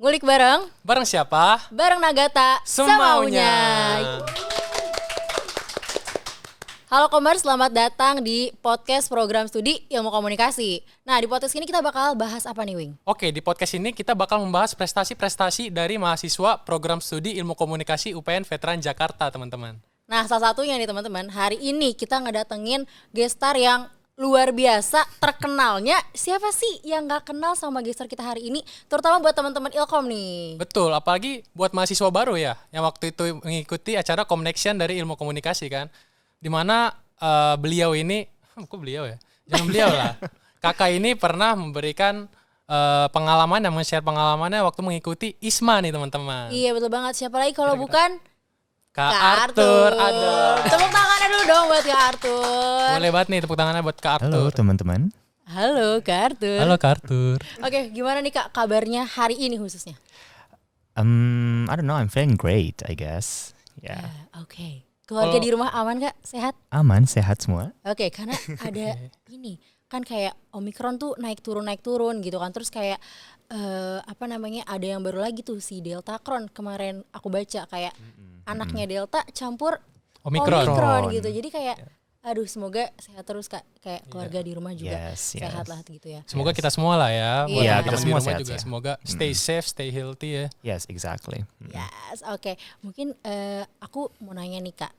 Ngulik bareng. Bareng siapa? Bareng Nagata. Semaunya. Halo Komers, selamat datang di podcast program studi Ilmu Komunikasi. Nah, di podcast ini kita bakal bahas apa nih, Wing? Oke, di podcast ini kita bakal membahas prestasi-prestasi dari mahasiswa program studi Ilmu Komunikasi UPN Veteran Jakarta, teman-teman. Nah, salah satunya nih teman-teman, hari ini kita ngedatengin gestar yang luar biasa. Terkenalnya siapa sih yang gak kenal sama gestar kita hari ini, terutama buat teman-teman Ilkom nih. Betul, apalagi buat mahasiswa baru ya, yang waktu itu mengikuti acara Connection dari Ilmu Komunikasi kan. Dimana beliau ini, kok beliau ya? Jangan beliau lah. Kakak ini pernah memberikan pengalaman dan men-share pengalamannya waktu mengikuti ISMA nih teman-teman. Iya betul banget, siapa lagi kalau bukan Kak Arthur ada. Tepuk tangannya dulu dong buat Kak Arthur. Boleh banget nih tepuk tangannya buat Kak Arthur. Halo teman-teman. Halo Kak Arthur. Halo Kak Arthur. Oke, gimana nih Kak kabarnya hari ini khususnya? I don't know, I'm feeling great, I guess. Yeah. Oke. Keluarga di rumah aman Kak? Sehat? Aman, sehat semua. Oke, karena ada ini kan kayak Omicron tuh naik turun gitu kan. Terus kayak ada yang baru lagi tuh si Delta Cron kemarin aku baca kayak anaknya Delta campur Omicron gitu. Jadi kayak aduh semoga sehat terus Kak, kayak keluarga di rumah juga sehat lah gitu ya. Semoga kita semua lah ya. Iya, kita teman semua di rumah sehat juga ya. semoga stay safe, stay healthy ya. Yes, exactly. Yes, oke. Mungkin aku mau nanya nih Kak.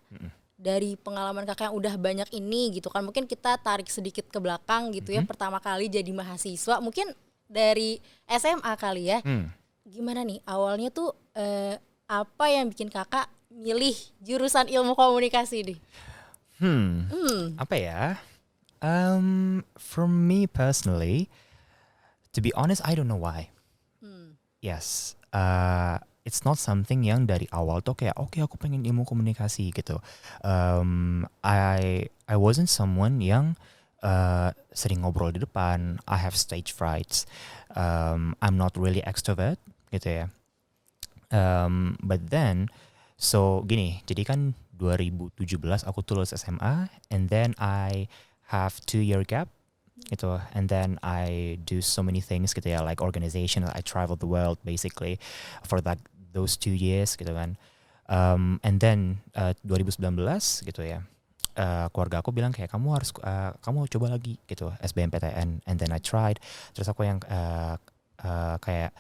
Dari pengalaman Kakak yang udah banyak ini gitu kan, mungkin kita tarik sedikit ke belakang gitu ya. Pertama kali jadi mahasiswa, mungkin dari SMA kali ya. Gimana nih awalnya tuh apa yang bikin Kakak milih jurusan Ilmu Komunikasi nih? Apa ya? For me personally, to be honest, I don't know why. Yes, it's not something yang dari awal tuh kayak oke, aku pengen ilmu komunikasi gitu. I wasn't someone yang sering ngobrol di depan. I have stage frights. I'm not really extrovert gitu ya. But then, so gini, jadi kan 2017 aku tuh lulus SMA, and then I have 2-year gap gitu, and then I do so many things gitu ya, like organization. I travel the world basically for those 2 years gitu kan. And then 2019 gitu ya, keluarga aku bilang kayak kamu harus kamu coba lagi gitu SBMPTN, and then I tried. Terus aku yang kayak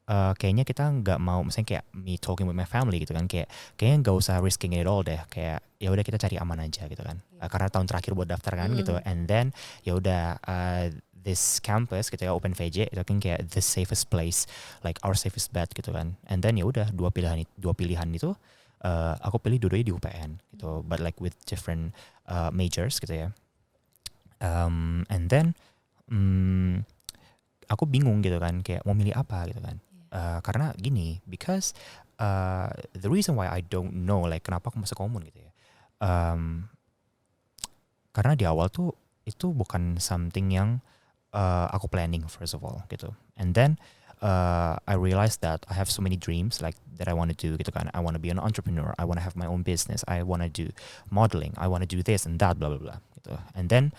kayaknya kita nggak mau, misalnya kayak me talking with my family gitu kan, kayaknya nggak usah risking it all deh, kayak ya udah kita cari aman aja gitu kan. Karena tahun terakhir buat daftar kan gitu, and then ya udah this campus gitu ya, Open VJ itu kan kayak the safest place, like our safest bet gitu kan. And then ya udah dua pilihan itu aku pilih dua-duanya di UPN gitu, but like with different majors gitu ya. And then aku bingung gitu kan, kayak mau milih apa gitu kan. Karena gini, because the reason why I don't know like kenapa aku masuk komun gitu ya, karena di awal tuh itu bukan something yang aku planning first of all gitu. And then I realized that I have so many dreams like that I want to do gitu kan. I want to be an entrepreneur, I want to have my own business, I want to do modeling, I want to do this and that blah blah blah gitu. And then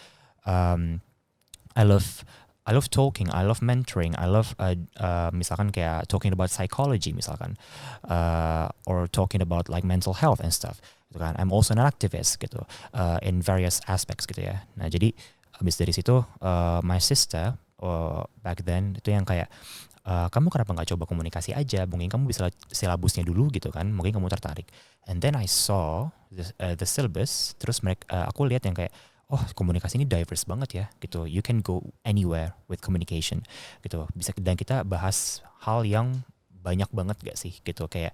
I love talking, I love mentoring, I love misalkan kayak talking about psychology misalkan, or talking about like mental health and stuff gitu kan. I'm also an activist gitu, in various aspects gitu ya. Nah jadi habis dari situ my sister back then itu yang kayak kamu kenapa nggak coba komunikasi aja, mungkin kamu bisa silabusnya dulu gitu kan, mungkin kamu tertarik. And then I saw the syllabus, terus aku lihat yang kayak komunikasi ini diverse banget ya gitu. You can go anywhere with communication gitu. Bisa, dan kita bahas hal yang banyak banget gak sih gitu. Kayak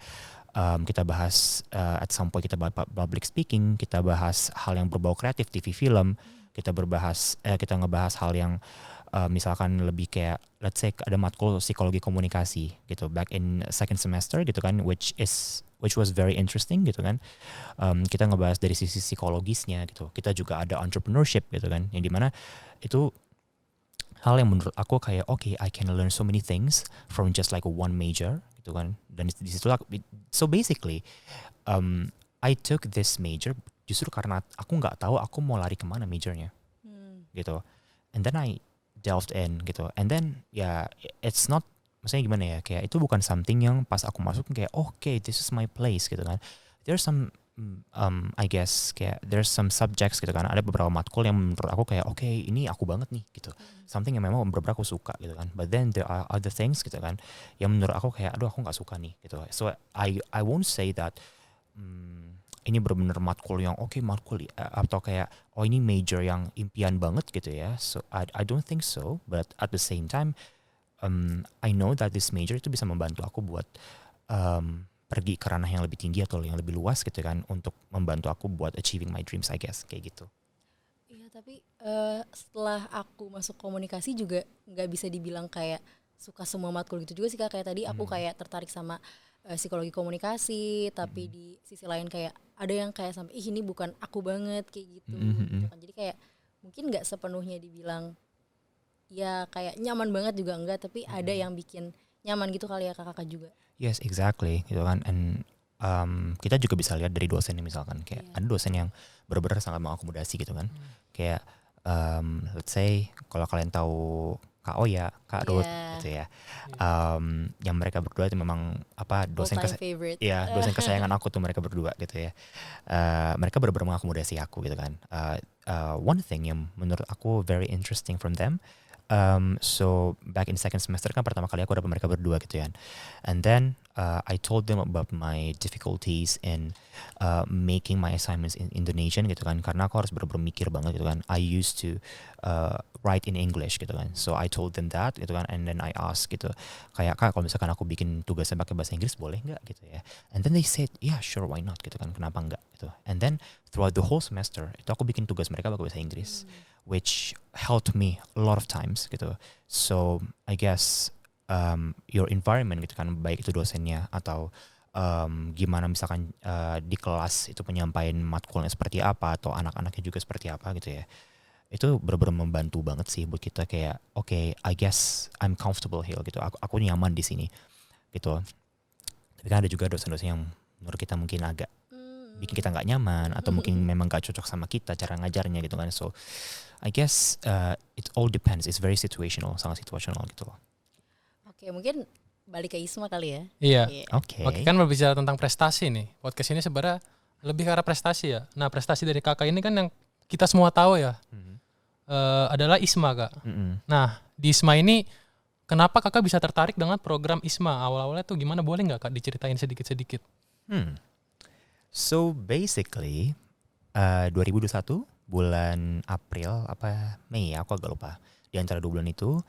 kita bahas at some point kita bahas public speaking, kita bahas hal yang berbau kreatif, TV, film, kita ngebahas hal yang misalkan lebih kayak let's say ada matkul psikologi komunikasi gitu back in second semester gitu kan, which was very interesting gitu kan. Kita ngebahas dari sisi psikologisnya gitu. Kita juga ada entrepreneurship gitu kan, yang dimana itu hal yang menurut aku kayak I can learn so many things from just like one major gitu kan. Dan di situ so basically I took this major justru karena aku nggak tahu aku mau lari kemana majornya gitu. And then I delved in gitu, and then it's not maksudnya gimana ya, kayak itu bukan something yang pas aku masuk kayak okay, this is my place gitu kan. There's some I guess kayak there's some subjects gitu kan, ada beberapa matkul yang menurut aku kayak okay, ini aku banget nih gitu, something yang memang beberapa aku suka gitu kan, but then there are other things gitu kan yang menurut aku kayak aduh aku nggak suka nih gitu. So I won't say that ini benar-benar matkul yang matkul atau kayak ini major yang impian banget gitu ya. So I don't think so, but at the same time I know that this major itu bisa membantu aku buat pergi ke ranah yang lebih tinggi atau yang lebih luas gitu kan, untuk membantu aku buat achieving my dreams, I guess, kayak gitu. Iya, tapi setelah aku masuk komunikasi juga nggak bisa dibilang kayak suka semua matkul gitu juga sih Kak. Kayak tadi aku kayak tertarik sama psikologi komunikasi, tapi di sisi lain kayak ada yang kayak sampai ini bukan aku banget kayak gitu. Gitu kan. Jadi kayak mungkin nggak sepenuhnya dibilang ya kayak nyaman banget juga enggak, tapi ada yang bikin nyaman gitu kali ya kakak juga. Yes, exactly gitu kan. And kita juga bisa lihat dari dosennya misalkan kayak ada dosen yang benar-benar sangat mengakomodasi gitu kan. Kayak let's say kalau kalian tahu Kak Oya, Kak Ruth gitu ya. Yang mereka berdua itu memang dosen dosen kesayangan aku tuh mereka berdua gitu ya. Mereka benar-benar mengakomodasi aku gitu kan. One thing yang menurut aku very interesting from them, so back in second semester kan pertama kali aku dapet mereka berdua gitu ya. And then I told them about my difficulties in making my assignments in Indonesian gitu kan, karena aku harus bener-bener mikir banget gitu kan. I used to write in English gitu kan, so I told them that gitu kan. And then I asked gitu, kayak Kak kalau misalkan aku bikin tugasnya pakai bahasa Inggris boleh nggak gitu ya. And then they said yeah sure why not gitu kan, kenapa nggak gitu. And then throughout the whole semester itu aku bikin tugas mereka pakai bahasa Inggris, which helped me a lot of times gitu. So I guess your environment gitu kan, baik itu dosennya atau gimana misalkan di kelas itu penyampaian matkulnya seperti apa atau anak-anaknya juga seperti apa gitu ya, itu benar-benar membantu banget sih buat kita kayak okay, I guess I'm comfortable here gitu, aku nyaman di sini gitu. Tapi kan ada juga dosen-dosen yang menurut kita mungkin agak bikin kita nggak nyaman atau mungkin memang nggak cocok sama kita cara ngajarnya gitu kan. So I guess it all depends, it's very situational, sangat situational gitu loh. Oke, mungkin balik ke Isma kali ya. Iya. Oke. Oke, kan berbicara tentang prestasi nih. Podcast ini sebenarnya lebih ke arah prestasi ya. Nah, prestasi dari kakak ini kan yang kita semua tahu ya, adalah ISMA Kak. Nah, di ISMA ini kenapa kakak bisa tertarik dengan program ISMA? Awal-awalnya tuh gimana, boleh nggak Kak diceritain sedikit-sedikit? So basically 2021 bulan April Mei ya, aku agak lupa. Di antara 2 bulan itu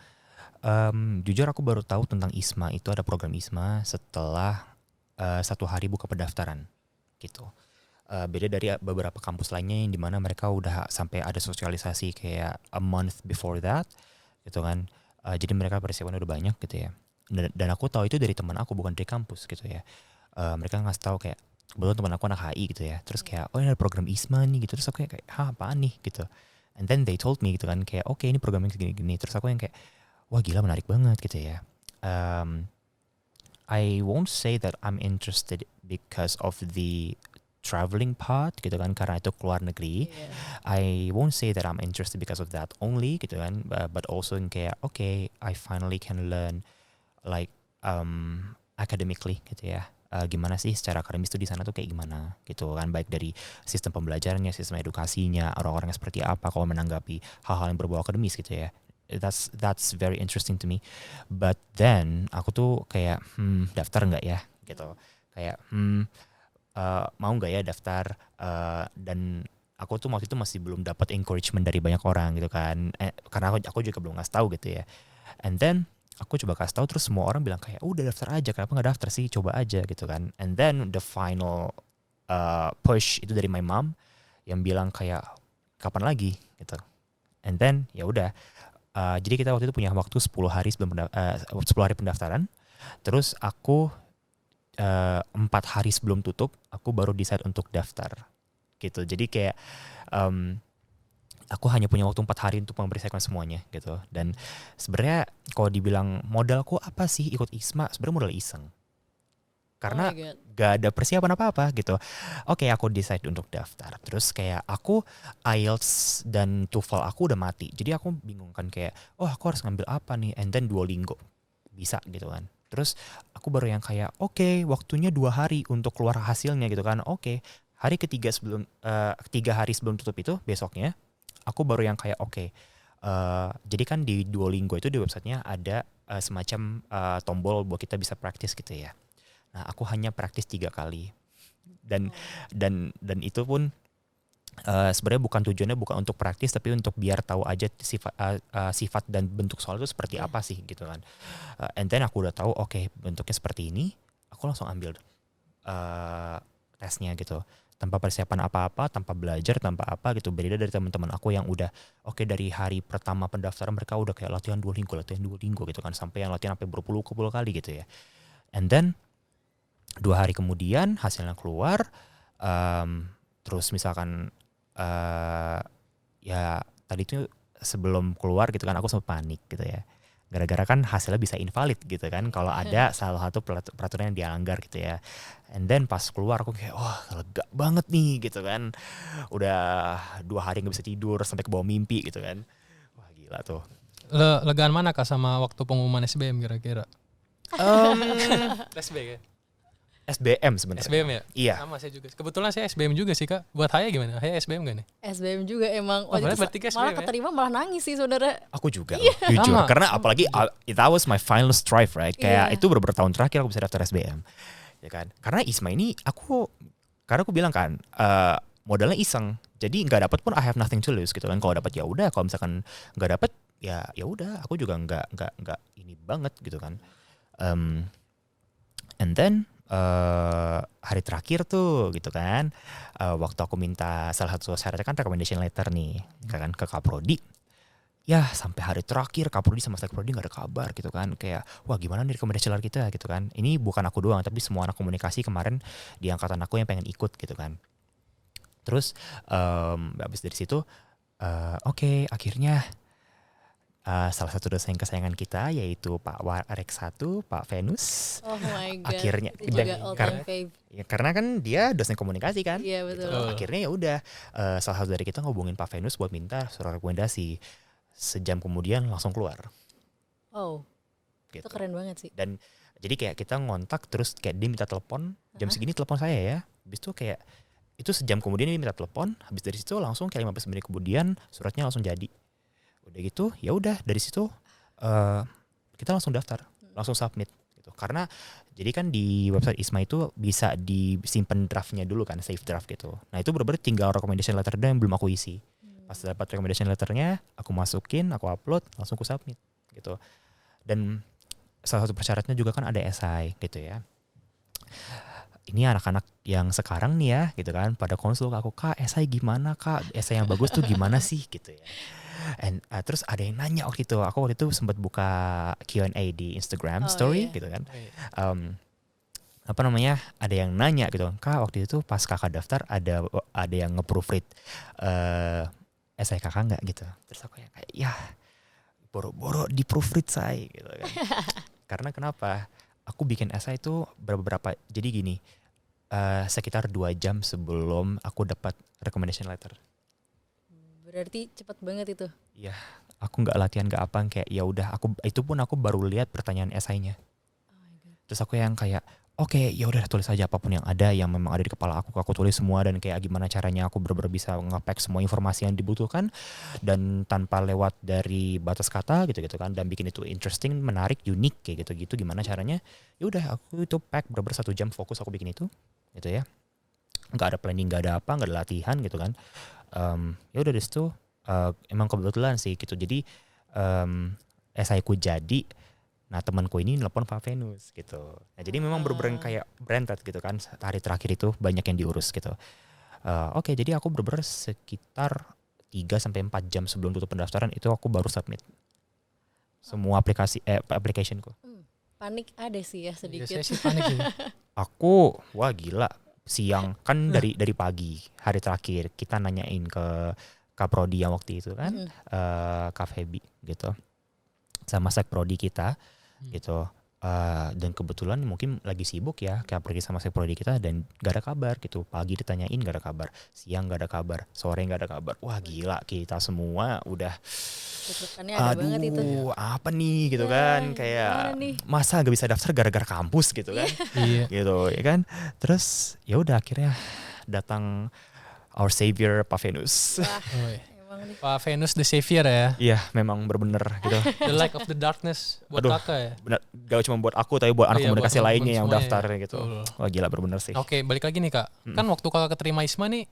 jujur aku baru tahu tentang ISMA, itu ada program ISMA setelah 1 hari buka pendaftaran gitu. Beda dari beberapa kampus lainnya yang dimana mereka udah sampai ada sosialisasi kayak a month before that gitu kan. Jadi mereka persiapannya udah banyak gitu ya. Dan aku tahu itu dari teman aku, bukan dari kampus gitu ya. Mereka ngasih tahu kayak kebetulan teman aku anak HI gitu ya. Terus kayak ini ada program ISMA nih gitu. Terus aku kayak apaan nih gitu. And then they told me gitu kan kayak oke, ini programnya segini-gini. Terus aku yang kayak wah gila, menarik banget gitu ya. I won't say that I'm interested because of the traveling part gitu kan, karena itu keluar negeri. I won't say that I'm interested because of that only gitu kan, but also kayak okay, I finally can learn like academically gitu ya. Gimana sih secara akademis tuh di sana tuh kayak gimana gitu kan, baik dari sistem pembelajarannya, sistem edukasinya, orang-orangnya seperti apa kalau menanggapi hal-hal yang berbau akademis gitu ya. That's very interesting to me. But then aku tuh kayak daftar nggak ya gitu, kayak mau nggak ya daftar, dan aku tuh waktu itu masih belum dapat encouragement dari banyak orang gitu kan, karena aku juga belum ngasih tahu gitu ya. And then aku coba kasih tahu, terus semua orang bilang kayak udah daftar aja, kenapa nggak daftar sih, coba aja gitu kan. And then the final push itu dari my mom yang bilang kayak kapan lagi gitu. And then ya udah, jadi kita waktu itu punya waktu 10 hari sebelum 10 hari pendaftaran. Terus aku 4 hari sebelum tutup aku baru decide untuk daftar gitu. Jadi kayak aku hanya punya waktu 4 hari untuk mempersiapkan semuanya gitu. Dan sebenarnya kalau dibilang modalku apa sih ikut ISMA, sebenarnya modal iseng. Karena gak ada persiapan apa-apa gitu. Oke, aku decide untuk daftar. Terus kayak aku IELTS dan TOEFL aku udah mati. Jadi aku bingung kan kayak, aku harus ngambil apa nih? And then Duolingo bisa gitu kan. Terus aku baru yang kayak oke, waktunya 2 hari untuk keluar hasilnya gitu kan. Oke, hari ketiga sebelum 3 hari sebelum tutup itu besoknya aku baru yang kayak oke. Jadi kan di Duolingo itu di websitenya ada semacam tombol buat kita bisa praktis gitu ya. Nah aku hanya praktis 3 kali dan itu pun sebenarnya tujuannya bukan untuk praktis tapi untuk biar tahu aja sifat dan bentuk soal itu seperti apa sih gitu kan. And then aku udah tahu oke, bentuknya seperti ini, aku langsung ambil tesnya gitu tanpa persiapan apa-apa, tanpa belajar, tanpa apa gitu. Beda dari teman-teman aku yang udah oke dari hari pertama pendaftaran mereka udah kayak latihan Duolingo gitu kan, sampai yang latihan sampai berpuluh-puluh kali gitu ya. And then 2 hari kemudian hasilnya keluar, terus misalkan ya tadi tuh sebelum keluar gitu kan aku sempat panik gitu ya. Gara-gara kan hasilnya bisa invalid gitu kan kalau ada salah satu peraturan yang dilanggar gitu ya. And then pas keluar aku kayak wah lega banget nih gitu kan. Udah 2 hari gak bisa tidur sampai ke bawah mimpi gitu kan. Wah gila tuh. Legaan mana Kak sama waktu pengumuman SBM kira-kira? SBM ya? SBM sebenarnya. SBM ya? Iya. Sama saya juga. Kebetulan saya SBM juga sih Kak. Buat Haya gimana? Haya SBM gak nih? SBM juga emang. Berarti Malah keterima malah nangis sih saudara. Aku juga jujur. Sama. Karena apalagi that was my final strive right. Kayak itu beberapa tahun terakhir aku bisa daftar SBM. Ya kan? Karena ISMA ini karena aku bilang kan modalnya iseng. Jadi nggak dapat pun I have nothing to lose gitu kan. Kalau dapat ya udah, kalau misalkan nggak dapat ya udah, aku juga nggak ini banget gitu kan. And then hari terakhir tuh gitu kan, waktu aku minta salah satu syaratnya kan recommendation letter nih kan ke Kaprodi. Ya sampai hari terakhir Kaprodi sama Stekprodi gak ada kabar gitu kan. Kayak wah gimana nih recommendation letter kita gitu kan. Ini bukan aku doang tapi semua anak komunikasi kemarin di angkatan aku yang pengen ikut gitu kan. Terus habis dari situ oke, akhirnya salah satu dosen kesayangan kita yaitu Pak Warek 1, Pak Venus. Oh my god. Akhirnya itu juga all time fave. Karena kan dia dosen komunikasi kan. Iya betul. Gitu. Akhirnya ya udah salah satu dari kita ngobongin Pak Venus buat minta surat rekomendasi. Sejam kemudian langsung keluar. Oh. Gitu. Itu keren banget sih. Dan jadi kayak kita ngontak terus kayak dia minta telepon, jam segini telepon saya ya. Habis itu kayak itu sejam kemudian dia minta telepon, habis dari situ langsung kayak 15 menit kemudian suratnya langsung jadi. Udah gitu ya udah dari situ kita langsung daftar, langsung submit gitu. Karena jadi kan di website ISMA itu bisa disimpan draftnya dulu kan, save draft gitu. Nah itu bener-bener tinggal recommendation letter yang belum aku isi. Pas dapat recommendation letternya aku masukin, aku upload, langsung aku submit gitu. Dan salah satu persyaratnya juga kan ada esai gitu ya. Ini anak-anak yang sekarang nih ya gitu kan pada konsul ke aku, Kak esai gimana Kak, esai yang bagus tuh gimana sih gitu ya. And terus ada yang nanya waktu itu, aku waktu itu sempat buka Q&A di Instagram story gitu kan. Apa namanya, ada yang nanya gitu, Kak waktu itu pas kakak daftar ada yang nge-proofread esai kakak nggak gitu. Terus aku yang kayak ya boro-boro di proofread saya gitu kan. Karena kenapa? Aku bikin esai itu beberapa, jadi gini, sekitar 2 jam sebelum aku dapat recommendation letter. Berarti cepat banget itu. Iya, aku nggak latihan nggak apa, kayak ya udah itu pun aku baru lihat pertanyaan esainya. Oh my God. Terus aku yang kayak oke, ya udah tulis aja apapun yang ada yang memang ada di kepala aku tulis semua, dan kayak gimana caranya aku benar-benar bisa nge-pack semua informasi yang dibutuhkan dan tanpa lewat dari batas kata gitu kan, dan bikin itu interesting, menarik, unik kayak gitu gimana caranya. Ya udah aku itu pack benar-benar 1 jam fokus aku bikin itu gitu ya. Nggak ada planning, nggak ada apa, nggak ada latihan gitu kan. Ya udah dari situ emang kebetulan sih gitu. Jadi esai ku jadi. Nah temanku ini nelpon Pak Venus gitu. Nah jadi memang bener-bener kayak branded gitu kan. Hari terakhir itu banyak yang diurus gitu. Oke, jadi aku bener-bener sekitar 3-4 jam sebelum tutup pendaftaran itu aku baru submit semua applicationku. Panik ada sih ya sedikit. Saya sih panik sih. Aku wah gila, siang kan dari pagi hari terakhir kita nanyain ke Kaprodi yang waktu itu kan, Kak Febi gitu, sama Sekprodi kita gitu. Dan kebetulan mungkin lagi sibuk ya kayak pergi sama Sekprodi kita, dan gak ada kabar gitu. Pagi ditanyain gak ada kabar, siang gak ada kabar, sore gak ada kabar. Wah gila, kita semua udah Deg-degannya ada banget itu. aduh apa nih gitu Ya, kan, gimana kayak nih? masa gak bisa daftar gara-gara kampus gitu kan. Iya. Gitu ya kan. Terus ya udah akhirnya datang our savior Pak Venus. Wah, Oi. emang nih. Pak Venus the Savior ya. Iya memang bener-bener gitu. The light of the darkness buat Aduh. kakak ya. Bener, gak cuma buat aku tapi buat anak Iya, buat komunikasi teman-teman lainnya yang semuanya daftar ya. gitu. Betul. Wah gila bener-bener sih. Oke, balik lagi nih kak. Kan waktu kakak keterima ISMA nih,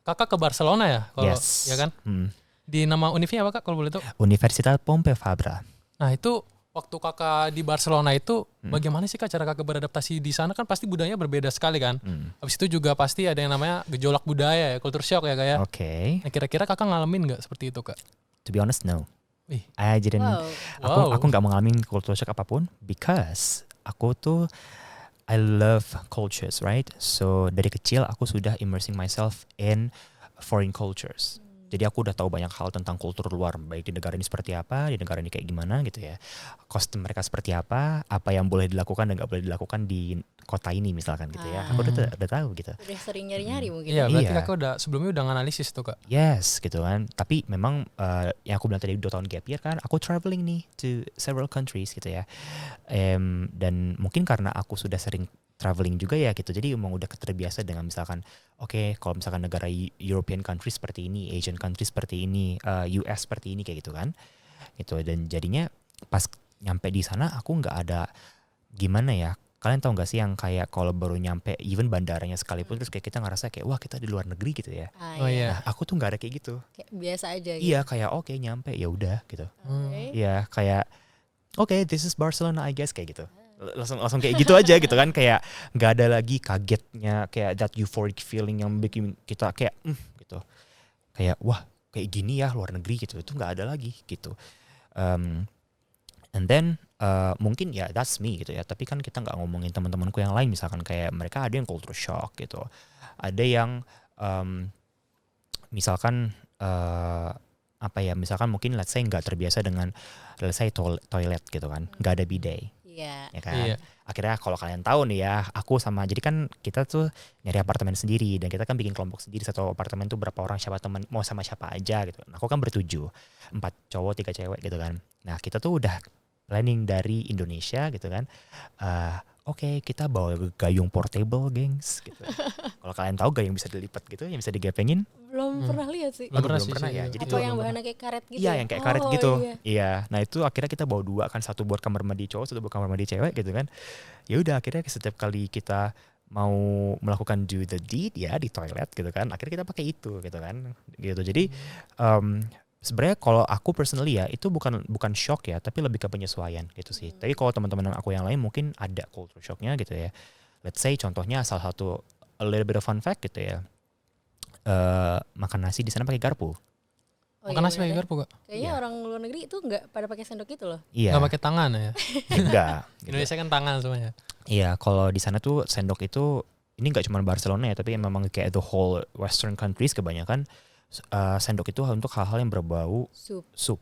kakak ke Barcelona ya, kalau Yes. ya kan? Hmm. Di nama univnya apa kak kalau boleh tahu? Universitas Pompeu Fabra. Nah itu waktu kakak di Barcelona itu bagaimana sih kak cara kakak beradaptasi di sana, kan pasti budayanya berbeda sekali kan. Habis itu juga pasti ada yang namanya gejolak budaya ya, culture shock ya kak ya. Oke. Nah kira-kira kakak ngalamin nggak seperti itu kak? To be honest no. Wih. I didn't. Wow. Aku nggak mengalami culture shock apapun because aku tuh I love cultures, right? So dari kecil aku sudah immersing myself in foreign cultures. Jadi aku udah tahu banyak hal tentang kultur luar, baik di negara ini seperti apa, di negara ini kayak gimana gitu ya. Kostum mereka seperti apa yang boleh dilakukan dan nggak boleh dilakukan di kota ini misalkan gitu ya. Aku udah tahu gitu. Udah sering nyari-nyari mungkin. Iya berarti Iya. kakak sebelumnya udah nganalisis tuh kak. Yes gitu kan. Tapi memang yang aku bilang tadi 2 tahun gap year kan, aku traveling nih to several countries gitu ya. Dan mungkin karena aku sudah sering traveling juga ya gitu. Jadi emang udah terbiasa dengan misalkan oke, kalau misalkan negara European country seperti ini, Asian country seperti ini, US seperti ini kayak gitu kan. Gitu dan jadinya pas nyampe di sana aku nggak ada gimana ya. Kalian tahu nggak sih yang kayak kalau baru nyampe even bandaranya sekalipun terus kayak kita ngerasa kayak wah kita di luar negeri gitu ya. Oh iya. Nah, aku tuh nggak ada kayak gitu. Kayak biasa aja gitu. Iya kayak oke nyampe ya udah gitu. Oke. Iya kayak oke this is Barcelona I guess kayak gitu. Langsung kayak gitu aja gitu kan, kayak nggak ada lagi kagetnya kayak that euphoric feeling yang bikin kita kayak gitu. Kayak wah kayak gini ya luar negeri gitu. Itu nggak ada lagi gitu. And then mungkin ya that's me gitu ya. Tapi kan kita nggak ngomongin teman-temanku yang lain misalkan kayak mereka ada yang culture shock gitu. Ada yang misalkan apa ya misalkan mungkin let's say nggak terbiasa dengan let's say toilet gitu kan, nggak ada bidet Iya. ya kan. Iya. Akhirnya kalau kalian tahu nih ya, aku sama jadi kan kita tuh nyari apartemen sendiri dan kita kan bikin kelompok sendiri, satu apartemen tuh berapa orang, siapa teman mau sama siapa aja gitu. Nah, aku kan bertujuh, 4 cowok 3 cewek gitu kan. Nah kita tuh udah planning dari Indonesia gitu kan. Oke, kita bawa gayung portable gengs gitu. Kalau kalian tahu gayung bisa dilipat gitu yang bisa digepengin. Belum pernah lihat sih. Belum pernah Belum sih, pernah saya ya. juga. Jadi Atau tuh yang bahannya kayak karet gitu. iya ya? yang kayak karet Oh, gitu. Iya. Iya. Nah itu akhirnya kita bawa 2 kan, satu buat kamar mandi cowok, satu buat kamar mandi cewek gitu kan. Ya udah akhirnya setiap kali kita mau melakukan do the deed ya di toilet gitu kan, akhirnya kita pakai itu gitu kan. Gitu. Jadi sebenarnya kalau aku personally ya itu bukan shock ya, tapi lebih ke penyesuaian gitu sih. Tapi kalau teman-teman aku yang lain mungkin ada culture shocknya gitu ya. Let's say contohnya salah satu a little bit of fun fact gitu ya. Makan nasi di sana pakai garpu. Oh, Makan iya, nasi pakai bener. garpu kak? Kayaknya Iya. orang luar negeri itu nggak pada pakai sendok itu loh. Iya. Nggak pakai tangan ya? Enggak. Gitu. Indonesia kan tangan semuanya. Iya, kalau di sana tuh sendok itu ini nggak cuma Barcelona ya, tapi memang kayak the whole Western countries kebanyakan sendok itu untuk hal-hal yang berbau Sup.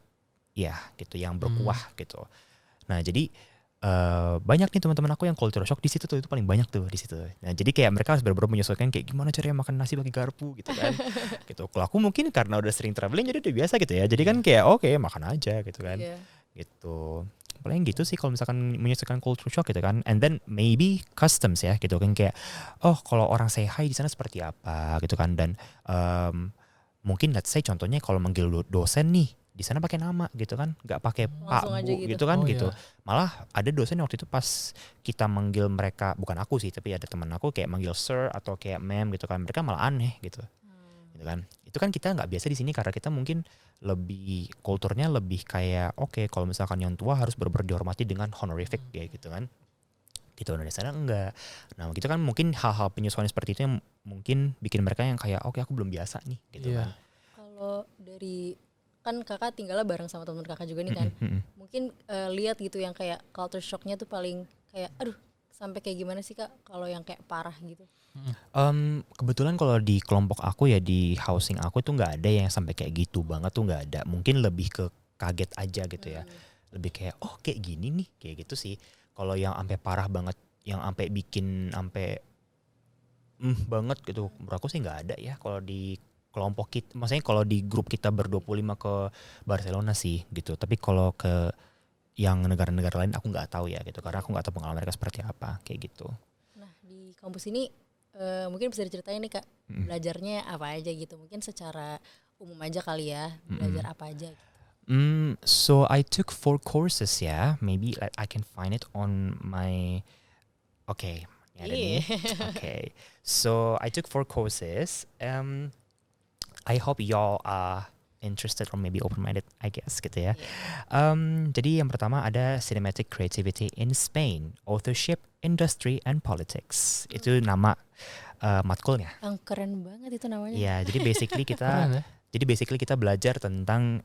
ya gitu, yang berkuah gitu. Nah jadi banyak nih teman-teman aku yang culture shock di situ tuh, itu paling banyak tuh di situ. Nah jadi kayak mereka harus benar-benar menyesuaikan kayak gimana caranya makan nasi pakai garpu gitu kan. Gitu. Kalau aku mungkin karena udah sering traveling jadi udah biasa gitu ya. Jadi kan kayak oke, makan aja gitu kan. Iya. Gitu. Paling gitu sih kalau misalkan menyesuaikan culture shock gitu kan. And then maybe customs ya gitu kan, kayak oh kalau orang say hi di sana seperti apa gitu kan. Dan mungkin let's say contohnya kalau manggil dosen nih di sana pakai nama gitu kan, nggak pakai Pak Langsung aja Bu gitu. gitu kan Oh, gitu. iya. Malah ada dosen waktu itu pas kita manggil mereka, bukan aku sih tapi ada teman aku kayak manggil sir atau kayak ma'am gitu kan, mereka malah aneh gitu. Gitu kan. Itu kan kita nggak biasa di sini karena kita mungkin lebih kulturnya lebih kayak oke, kalau misalkan yang tua harus benar-benar dihormati dengan honorific ya gitu kan. Gitu, nah di sana enggak. Nah gitu kan mungkin hal-hal penyesuaian seperti itu yang mungkin bikin mereka yang kayak oke aku belum biasa nih gitu Iya. kan. Kalau dari kan kakak tinggalnya bareng sama teman kakak juga nih kan. Mungkin lihat gitu yang kayak culture shocknya tuh paling kayak aduh sampai kayak gimana sih kak kalau yang kayak parah gitu. Kebetulan kalau di kelompok aku ya di housing aku tuh nggak ada yang sampai kayak gitu banget tuh, nggak ada. Mungkin lebih ke kaget aja gitu ya. Lebih kayak oh kayak gini nih kayak gitu sih. Kalau yang sampai parah banget, yang sampai bikin sampai banget gitu, menurut aku sih nggak ada ya kalau di kelompok kita, maksudnya kalau di grup kita ber-25 ke Barcelona sih gitu. Tapi kalau ke yang negara-negara lain aku nggak tahu ya gitu, karena aku nggak tahu pengalaman mereka seperti apa kayak gitu. Nah di kampus ini mungkin bisa diceritain nih Kak, belajarnya apa aja gitu, mungkin secara umum aja kali ya, belajar apa aja gitu. So I took 4 courses ya, maybe like I can find it on my, okay, ini ada nih. Okay, so I took 4 courses. I hope y'all are interested or maybe open-minded, I guess gitu ya. Jadi yang pertama ada Cinematic Creativity in Spain, Authorship, Industry, and Politics. Itu nama matkulnya. Yang keren banget itu namanya. Ya, jadi basically kita Keren ya? jadi basically kita belajar tentang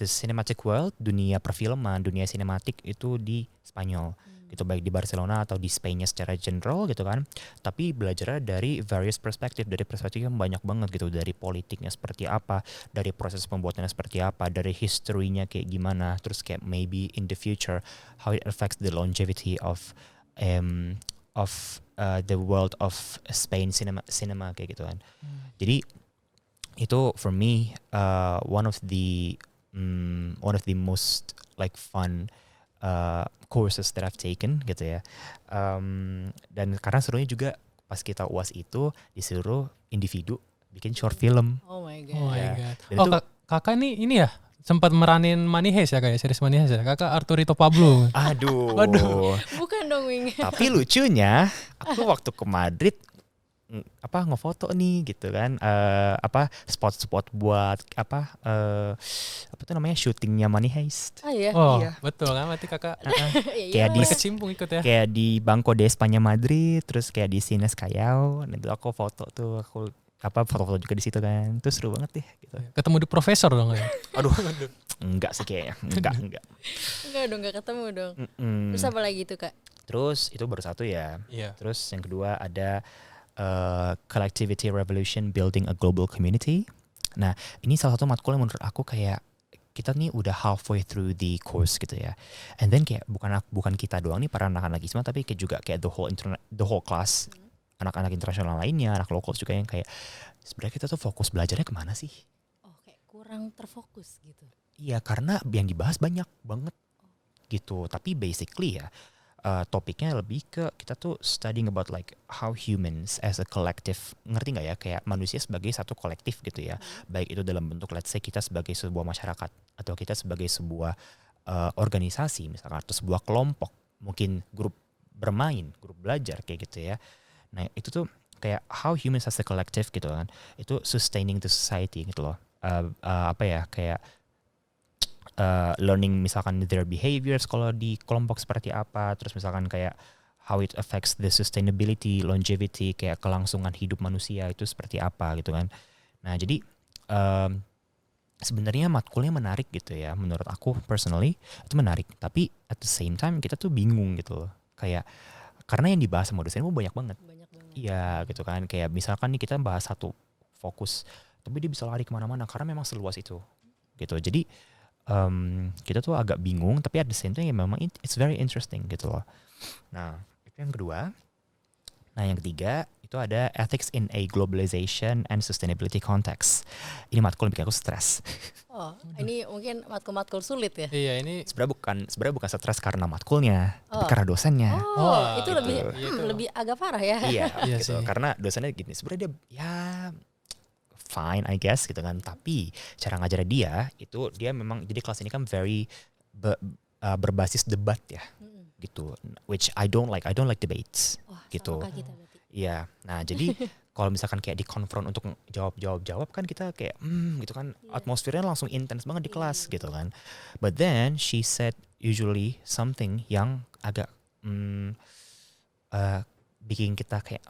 the cinematic world, dunia perfilman, dunia sinematik itu di Spanyol. Gitu, baik di Barcelona atau di Spainnya secara general gitu kan. Tapi belajarnya dari various perspektif, dari perspektif yang banyak banget gitu, dari politiknya seperti apa, dari proses pembuatannya seperti apa, dari history-nya kayak gimana, terus kayak maybe in the future how it affects the longevity of the world of Spain cinema kayak gitu kan. Jadi itu for me one of the most like fun courses that I've taken gitu ya. Dan karena serunya juga pas kita UAS itu disuruh individu bikin short film. Oh my god. Oh my Ya. god. Dan Oh itu- kakak nih ini ya sempat meranin Money Heist ya kayak series Money Heist ya. Kakak Arturito Pablo. Aduh. Bukan dong Wing. Tapi lucunya aku waktu ke Madrid ngefoto nih gitu kan, spot-spot buat apa tuh namanya syutingnya Money Heist. Ah ya. Oh Iya. betul kan berarti kakak Kayak di berkecimpung ikut ya. kayak di Banco de España Madrid, terus kayak di Cines Callao, nah itu aku foto tuh, aku foto-foto juga di situ kan, itu seru banget deh gitu. Ketemu di profesor dong ya. Aduh, enggak sih kayaknya, enggak. Enggak dong, enggak ketemu dong. Mm-mm. Terus apa lagi tuh Kak? Terus itu baru satu ya. Iya. Terus yang kedua ada Collectivity Revolution Building a Global Community. Nah, ini salah satu matkul yang menurut aku kayak kita nih udah halfway through the course gitu ya. And then kayak bukan kita doang nih para anak-anak ISMA, tapi kayak juga kayak the whole class, anak-anak internasional lainnya, anak lokal juga yang kayak sebenarnya kita tuh fokus belajarnya kemana sih? Oh kayak kurang terfokus gitu. Iya, karena yang dibahas banyak banget gitu. Tapi basically ya, topiknya lebih ke kita tuh studying about like how humans as a collective, ngerti nggak ya, kayak manusia sebagai satu kolektif gitu ya, baik itu dalam bentuk let's say kita sebagai sebuah masyarakat atau kita sebagai sebuah organisasi misalkan, atau sebuah kelompok, mungkin grup bermain, grup belajar kayak gitu ya. Nah itu tuh kayak how humans as a collective gitu kan, itu sustaining the society gitu loh. Kayak learning misalkan their behaviors kalau di kelompok seperti apa, terus misalkan kayak how it affects the sustainability, longevity, kayak kelangsungan hidup manusia itu seperti apa gitu kan. Nah jadi sebenarnya matkulnya menarik gitu ya, menurut aku personally itu menarik, tapi at the same time kita tuh bingung gitu loh, kayak karena yang dibahas sama dosen itu banyak banget. Banyak banget. Iya gitu kan, kayak misalkan nih kita bahas satu fokus, tapi dia bisa lari kemana-mana karena memang seluas itu gitu. Jadi kita tuh agak bingung, tapi at the same time ya memang it's very interesting gitu loh. Nah itu yang kedua. Nah yang ketiga itu ada Ethics in a Globalization and Sustainability Context. Ini matkul yang bikin aku stres. Oh ini mungkin matkul-matkul sulit ya? Iya ini Sebenarnya bukan stres karena matkulnya, tapi Oh. karena dosennya. Oh, itu gitu. lebih Iya, itu. lebih agak parah ya. Iya, Iya gitu. sih. Karena dosennya gini, sebenarnya dia ya fine I guess gitu kan, tapi cara ngajar dia itu dia memang, jadi kelas ini kan very berbasis debat ya gitu, which I don't like debates. Wah, Gitu. sama kayak kita berarti. Iya, nah jadi kalau misalkan kayak dikonfront untuk jawab kan kita kayak gitu kan, atmosfernya langsung intens banget di kelas gitu kan. But then she said usually something yang agak bikin kita kayak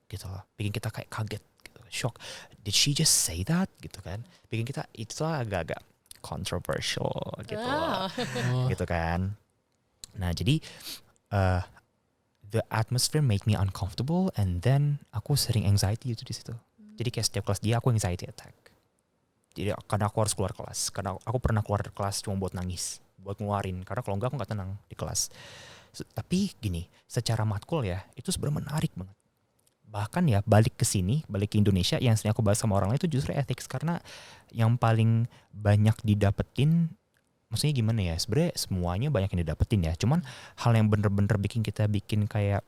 gitu loh, bikin kita kayak kaget gitu, shock, did she just say that gitu kan, bikin kita itu agak-agak controversial gitu loh, oh, gitu kan. Nah jadi the atmosphere make me uncomfortable, and then aku sering anxiety itu di situ. Jadi kayak setiap kelas dia aku anxiety attack. Jadi karena aku harus keluar kelas, karena aku pernah keluar kelas cuma buat nangis, buat ngeluarin, karena kalau enggak aku nggak tenang di kelas. Tapi gini, secara matkul ya itu sebenarnya menarik banget. bahkan ya balik ke Indonesia yang sering aku bahas sama orang lain itu justru ethics, karena yang paling banyak didapetin, maksudnya gimana ya, sebenarnya semuanya banyak yang didapetin ya, cuman hal yang bener-bener bikin kayak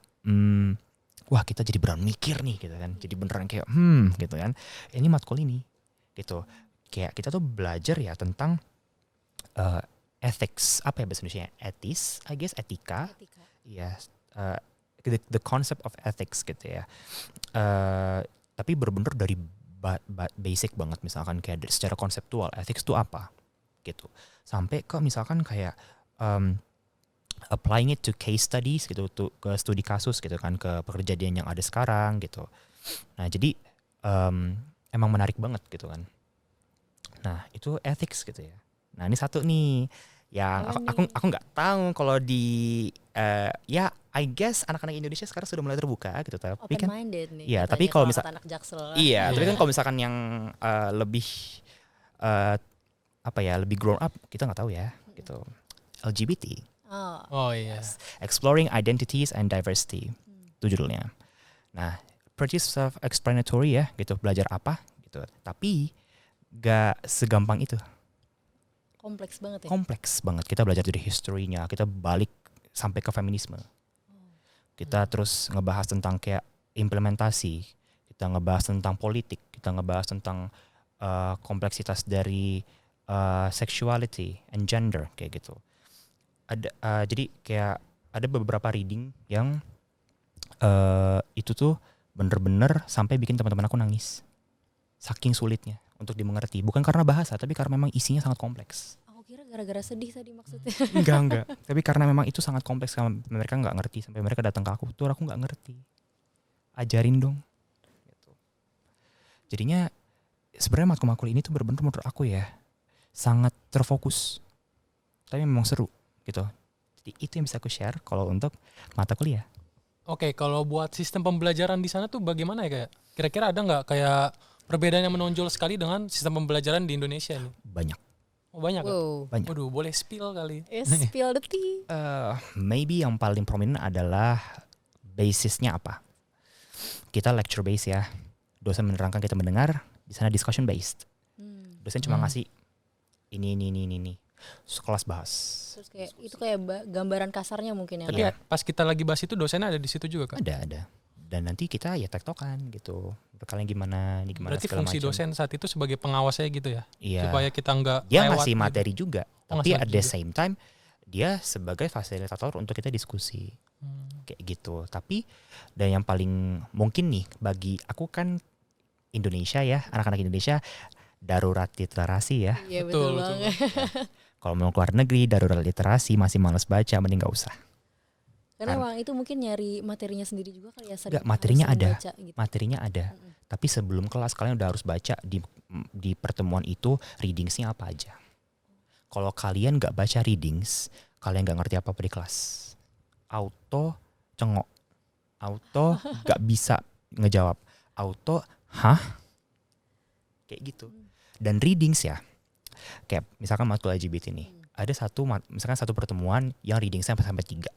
wah kita jadi beneran mikir nih gitu kan, jadi beneran kayak gitu kan, ini matkul ini gitu, kayak kita tuh belajar ya tentang ethics, apa ya bahasa Indonesia, etis, I guess etika. Iya, the concept of ethics gitu ya. Tapi bener-bener dari basic banget, misalkan kayak secara konseptual ethics itu apa gitu, sampai ke misalkan kayak applying it to case studies gitu, tuh ke studi kasus gitu kan, ke pekerjaan yang ada sekarang gitu. Nah jadi emang menarik banget gitu kan. Nah itu ethics gitu ya. Nah ini satu nih yang aku nggak tahu kalau di ya I guess anak-anak Indonesia sekarang sudah mulai terbuka gitu, tapi open kan minded nih. iya, tapi kalau misal anak Jaksel. iya, tapi kan kalau misalkan yang lebih apa ya, lebih grown up, kita nggak tahu ya gitu. LGBT. Oh iya. Exploring Identities and Diversity. Itu judulnya. Nah, pretty self-explanatory ya gitu, belajar apa gitu. Tapi gak segampang itu. Kompleks banget ya. Kompleks banget. Kita belajar dari history-nya, kita balik sampai ke feminisme. Kita terus ngebahas tentang kayak implementasi, kita ngebahas tentang politik, kita ngebahas tentang kompleksitas dari sexuality and gender kayak gitu. Ada jadi kayak ada beberapa reading yang itu tuh bener-bener sampai bikin teman-teman aku nangis, saking sulitnya untuk dimengerti, bukan karena bahasa tapi karena memang isinya sangat kompleks. Aku kira gara-gara sedih tadi maksudnya. enggak tapi karena memang itu sangat kompleks, karena mereka nggak ngerti, sampai mereka datang ke aku tuh, aku nggak ngerti, ajarin dong gitu. Jadinya sebenarnya matkul ini tuh bener-bener menurut aku ya sangat terfokus, tapi memang seru gitu. Jadi itu yang bisa aku share kalau untuk mata kuliah. Oke, kalau buat sistem pembelajaran di sana tuh bagaimana ya kayak? Kira-kira ada nggak kayak perbedaan yang menonjol sekali dengan sistem pembelajaran di Indonesia ini? Banyak. Oh banyak. Wow. Banyak. Waduh, boleh spill kali. Spill the tea. Maybe yang paling prominent adalah basisnya apa? Kita lecture based ya. Dosen menerangkan, kita mendengar. Di sana discussion based. Dosen cuma ngasih ini. Kelas bahas. Terus kayak itu kayak gambaran kasarnya mungkin ya. Tapi pas kita lagi bahas itu dosennya ada di situ juga kan? Ada. Dan nanti kita ya tektokan gitu. Kalian gimana, ini gimana, Berarti segala fungsi macam. dosen saat itu sebagai pengawasnya gitu ya? Iya. Supaya kita nggak Dia lewat ngasih gitu. materi juga, Oh, tapi ngasih at the juga. same time dia sebagai fasilitator untuk kita diskusi. Kayak gitu. Tapi dan yang paling mungkin nih bagi aku kan Indonesia ya, anak-anak Indonesia darurat literasi ya. Iya Betul, betul banget. Kalau mau keluar negeri darurat literasi, masih males baca, mending gak usah. Karena emang itu mungkin nyari materinya sendiri juga kali ya. Enggak, materinya harus ada. baca gitu. Materinya ada. Tapi sebelum kelas kalian udah harus baca di pertemuan itu readingsnya apa aja. Kalau kalian gak baca readings, kalian gak ngerti apa-apa di kelas. Auto cengok. Auto gak bisa ngejawab. Auto, hah? Kayak gitu. Dan readings ya, kayak misalkan matkul LGBT nih, ada misalkan satu pertemuan yang readingsnya sampai 3.